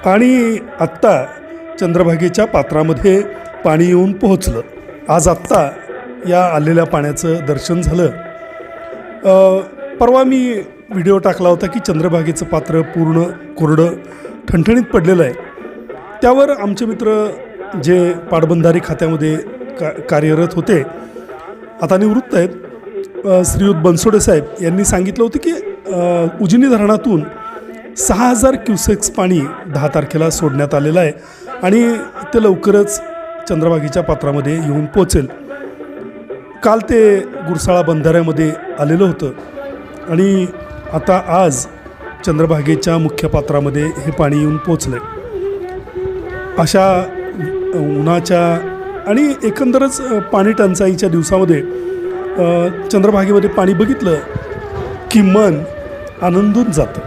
आणि आत्ता चंद्रभागेच्या पात्रामध्ये पाणी येऊन पोहोचलं. आज आत्ता या आलेल्या पाण्याचं दर्शन झालं. परवा मी व्हिडिओ टाकला होता की चंद्रभागेचं पात्र पूर्ण कोरडं ठणठणीत पडलेलं आहे. त्यावर आमचे मित्र जे पाटबंधारे खात्यामध्ये कार्यरत होते, आता निवृत्त आहेत, श्रीयुत बनसोडे साहेब यांनी सांगितलं होतं की उजनी धरणातून 6000 क्युसेक्स पाणी 10 तारखेला सोडण्यात आलेलं आहे आणि ते लवकरच चंद्रभागेच्या पात्रामध्ये येऊन पोचेल. काल ते गुरसाळा बंधाऱ्यामध्ये आलेलं होतं आणि आता आज चंद्रभागेच्या मुख्य पात्रामध्ये हे पाणी येऊन पोचलं आहे. अशा उन्हाच्या आणि एकंदरच पाणी टंचाईच्या दिवसामध्ये चंद्रभागेमध्ये पाणी बघितलं की मन आनंदून जातं.